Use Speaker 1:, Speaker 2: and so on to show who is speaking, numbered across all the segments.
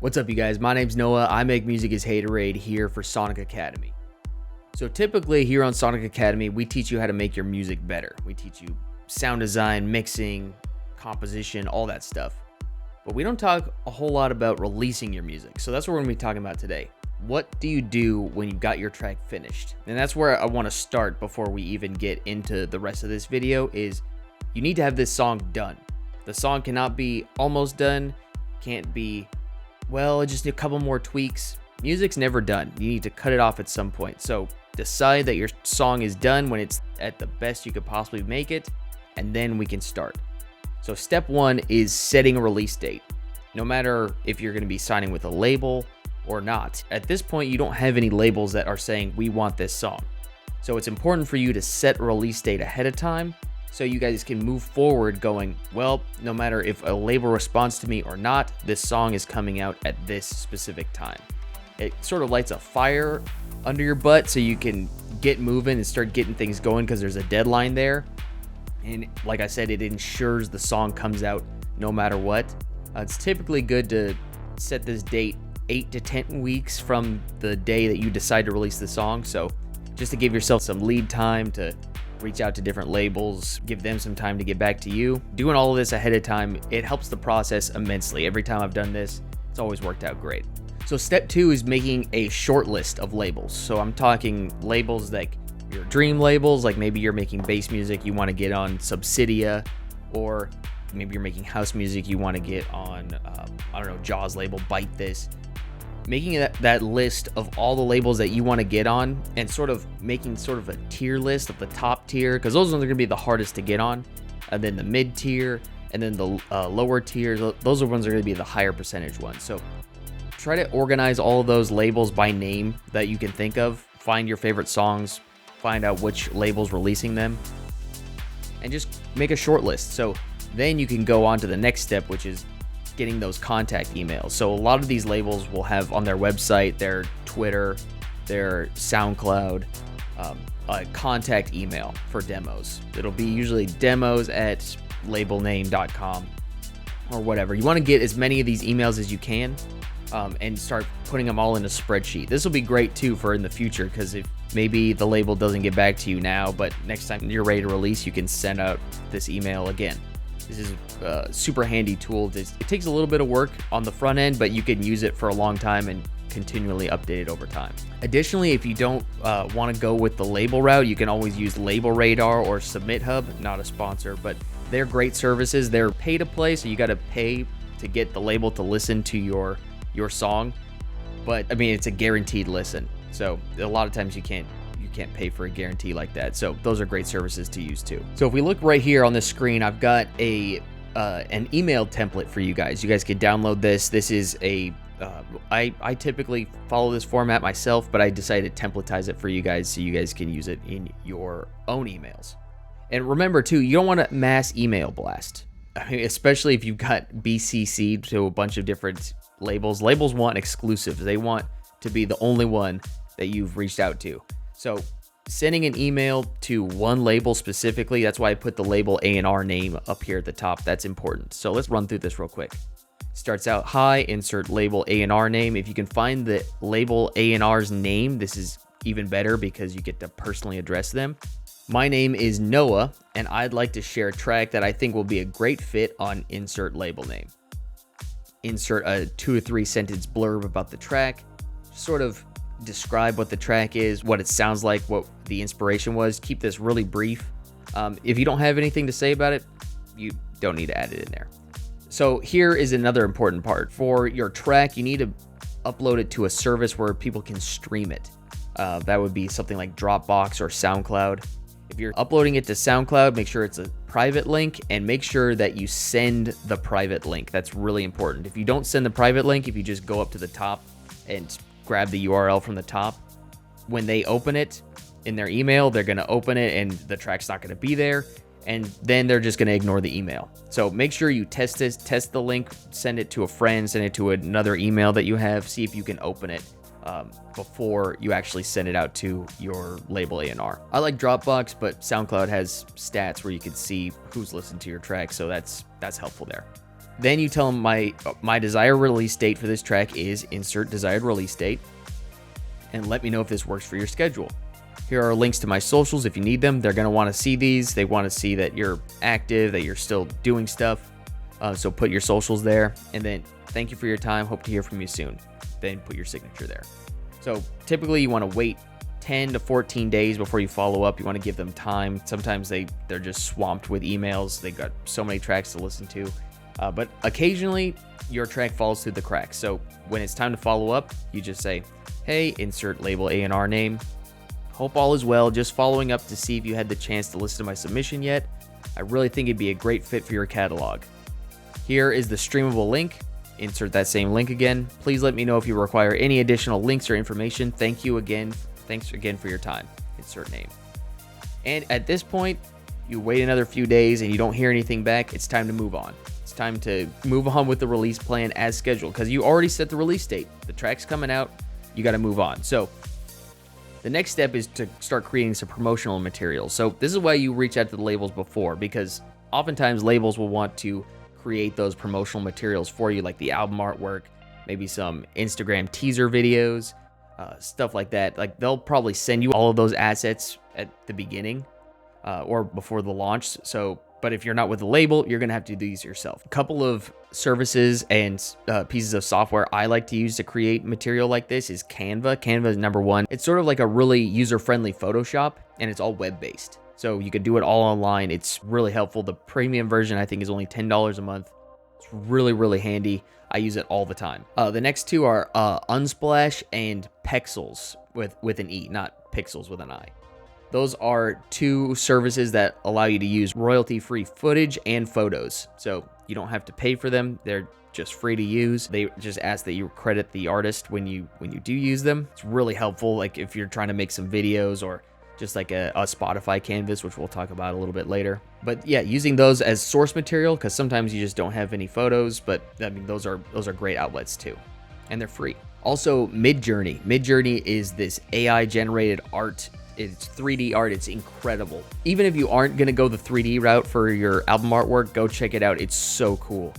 Speaker 1: What's up, you guys? My name's Noah. I make music as Haterade here for Sonic Academy. So typically here on Sonic Academy, we teach you how to make your music better. We teach you sound design, mixing, composition, all that stuff. But we don't talk a whole lot about releasing your music. So that's what we're gonna be talking about today. What do you do when you've got your track finished? And that's where I wanna start before we even get into the rest of this video is you need to have this song done. The song cannot be almost done, can't be, well, just a couple more tweaks. Music's never done. You need to cut it off at some point. So decide that your song is done when it's at the best you could possibly make it, and then we can start. So step one is setting a release date. No matter if you're going to be signing with a label or not, at this point you don't have any labels that are saying we want this song. So it's important for you to set a release date ahead of time so you guys can move forward going, well, no matter if a label responds to me or not, this song is coming out at this specific time. It sort of lights a fire under your butt so you can get moving and start getting things going because there's a deadline there. And like I said, it ensures the song comes out no matter what. It's typically good to set this date 8 to 10 weeks from the day that you decide to release the song. So just to give yourself some lead time to reach out to different labels, give them some time to get back to you. Doing all of this ahead of time, it helps the process immensely. Every time I've done this, it's always worked out great. So step two is making a short list of labels. So I'm talking labels like your dream labels, like maybe you're making bass music, you want to get on Subsidia, or maybe you're making house music, you want to get on, I don't know, Jaws label, Bite This. Making that list of all the labels that you want to get on and sort of making sort of a tier list of the top tier, because those ones are going to be the hardest to get on, and then the mid tier, and then the lower tiers. Those are ones that are going to be the higher percentage ones. So try to organize all of those labels by name that you can think of. Find your favorite songs, find out which label's releasing them, and just make a short list. So then you can go on to the next step, which is getting those contact emails. So a lot of these labels will have on their website, their Twitter, their SoundCloud, a contact email for demos. It'll be usually demos@labelname.com or whatever. You want to get as many of these emails as you can and start putting them all in a spreadsheet. This will be great too for in the future, because if maybe the label doesn't get back to you now, but next time you're ready to release, you can send out this email again. This is a super handy tool. It takes a little bit of work on the front end, but you can use it for a long time and continually update it over time. Additionally, if you don't want to go with the label route, you can always use Label Radar or Submit Hub. Not a sponsor, but they're great services. They're pay to play, so you got to pay to get the label to listen to your song. But I mean, it's a guaranteed listen. So a lot of times you can't pay for a guarantee like that. So those are great services to use too. So if we look right here on the screen, I've got an email template for you guys. You guys can download this. This is I typically follow this format myself, but I decided to templatize it for you guys so you guys can use it in your own emails. And remember too, you don't want to mass email blast. I mean, especially if you've got BCC'd to a bunch of different labels. Labels want exclusives. They want to be the only one that you've reached out to. So sending an email to one label specifically, that's why I put the label A&R name up here at the top. That's important. So let's run through this real quick. Starts out, hi, insert label A&R name. If you can find the label A&R's name, this is even better because you get to personally address them. My name is Noah, and I'd like to share a track that I think will be a great fit on insert label name. Insert a 2 or 3 sentence blurb about the track, sort of describe what the track is, what it sounds like, what the inspiration was. Keep this really brief. If you don't have anything to say about it, you don't need to add it in there. So here is another important part. For your track, you need to upload it to a service where people can stream it. That would be something like Dropbox or SoundCloud. If you're uploading it to SoundCloud, make sure it's a private link and make sure that you send the private link. That's really important. If you don't send the private link, if you just go up to the top and grab the URL from the top, when they open it in their email, they're going to open it and the track's not going to be there, and then they're just going to ignore the email. So make sure you test the link, send it to a friend, send it to another email that you have, see if you can open it before you actually send it out to your label A&R. I like Dropbox, but SoundCloud has stats where you can see who's listened to your track, so that's helpful there. Then you tell them my desired release date for this track is insert desired release date, and let me know if this works for your schedule. Here are links to my socials if you need them. They're going to want to see these. They want to see that you're active, that you're still doing stuff. So put your socials there, and then thank you for your time. Hope to hear from you soon. Then put your signature there. So typically you want to wait 10 to 14 days before you follow up. You want to give them time. Sometimes they're just swamped with emails. They've got so many tracks to listen to. But occasionally your track falls through the cracks. So when it's time to follow up, you just say, hey, insert label A&R name. Hope all is well. Just following up to see if you had the chance to listen to my submission yet. I really think it'd be a great fit for your catalog. Here is the streamable link. Insert that same link again. Please let me know if you require any additional links or information. Thanks again for your time. Insert name. And at this point, you wait another few days and you don't hear anything back. It's time to move on. It's time to move on with the release plan as scheduled, because you already set the release date. The track's coming out. You got to move on. So the next step is to start creating some promotional materials. So this is why you reach out to the labels before, because oftentimes labels will want to create those promotional materials for you, like the album artwork, maybe some Instagram teaser videos, stuff like that. Like they'll probably send you all of those assets at the beginning or before the launch. But if you're not with the label, you're gonna have to do these yourself. A couple of services and pieces of software I like to use to create material like this is Canva. Canva is number one. It's sort of like a really user-friendly Photoshop, and it's all web-based. So you can do it all online. It's really helpful. The premium version, I think, is only $10 a month. It's really, really handy. I use it all the time. The next two are Unsplash and Pexels with an E, not Pixels with an I. Those are two services that allow you to use royalty-free footage and photos. So you don't have to pay for them. They're just free to use. They just ask that you credit the artist when you do use them. It's really helpful, like if you're trying to make some videos or just like a Spotify canvas, which we'll talk about a little bit later. But yeah, using those as source material, because sometimes you just don't have any photos, but I mean, those are great outlets too, and they're free. Also, Midjourney. Midjourney is this AI generated art. It's 3D art. It's incredible. Even if you aren't going to go the 3D route for your album artwork, go check it out. It's so cool.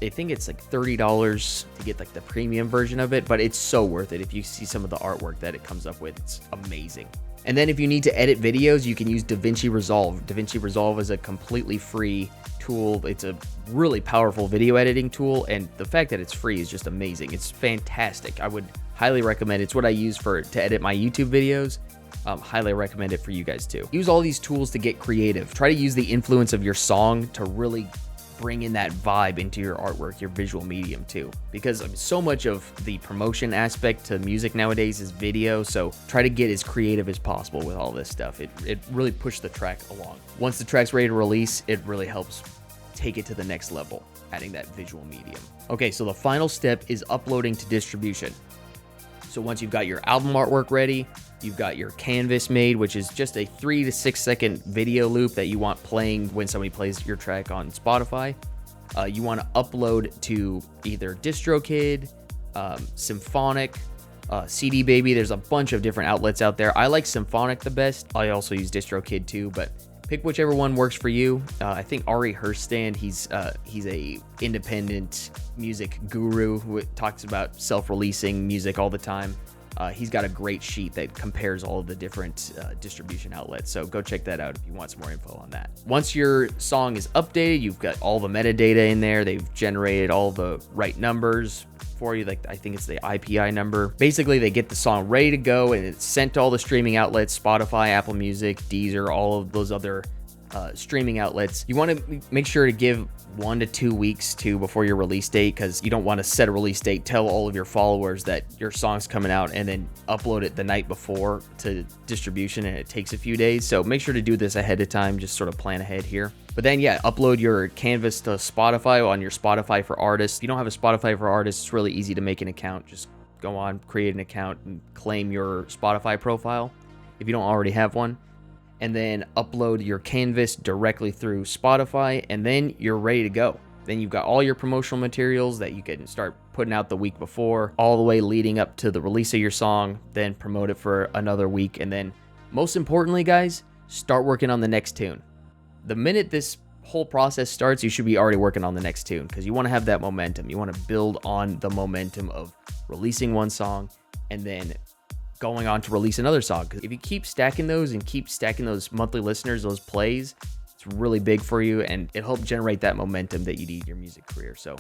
Speaker 1: I think it's like $30 to get like the premium version of it, but it's so worth it. If you see some of the artwork that it comes up with, it's amazing. And then if you need to edit videos, you can use DaVinci Resolve. DaVinci Resolve is a completely free tool. It's a really powerful video editing tool, and the fact that it's free is just amazing. It's fantastic. I would highly recommend it. It's what I use to edit my YouTube videos. Highly recommend it for you guys too. Use all these tools to get creative. Try to use the influence of your song to really bring in that vibe into your artwork, your visual medium too, because so much of the promotion aspect to music nowadays is video. So try to get as creative as possible with all this stuff. It really pushed the track along. Once the track's ready to release, it really helps take it to the next level, adding that visual medium. Okay, so the final step is uploading to distribution. So once you've got your album artwork ready, you've got your canvas made, which is just a 3 to 6 second video loop that you want playing when somebody plays your track on Spotify. You want to upload to either DistroKid, Symphonic, CD Baby. There's a bunch of different outlets out there. I like Symphonic the best. I also use DistroKid too, but pick whichever one works for you. I think Ari Herstand, he's a independent music guru who talks about self-releasing music all the time. He's got a great sheet that compares all of the different distribution outlets. So go check that out if you want some more info on that. Once your song is updated, you've got all the metadata in there. They've generated all the right numbers for you. Like I think it's the IPI number. Basically, they get the song ready to go and it's sent to all the streaming outlets, Spotify, Apple Music, Deezer, all of those other streaming outlets. You want to make sure to give 1 to 2 weeks before your release date, because you don't want to set a release date, tell all of your followers that your song's coming out, and then upload it the night before to distribution, and it takes a few days. So make sure to do this ahead of time, just sort of plan ahead here. But then yeah, upload your canvas to Spotify on your Spotify for Artists. If you don't have a Spotify for Artists, it's really easy to make an account. Just go on, create an account, and claim your Spotify profile if you don't already have one. And then upload your canvas directly through Spotify, and then you're ready to go. Then you've got all your promotional materials that you can start putting out the week before, all the way leading up to the release of your song, then promote it for another week. And then most importantly, guys, start working on the next tune. The minute this whole process starts, you should be already working on the next tune, because you want to have that momentum. You want to build on the momentum of releasing one song and then going on to release another song. Because if you keep stacking those and keep stacking those monthly listeners, those plays, it's really big for you, and it helps generate that momentum that you need in your music career. So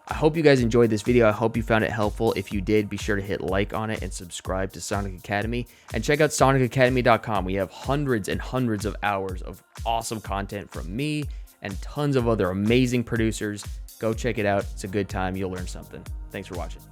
Speaker 1: I hope you guys enjoyed this video. I hope you found it helpful. If you did, be sure to hit like on it and subscribe to Sonic Academy, and check out sonicacademy.com. We have hundreds and hundreds of hours of awesome content from me and tons of other amazing producers. Go check it out. It's a good time. You'll learn something. Thanks for watching.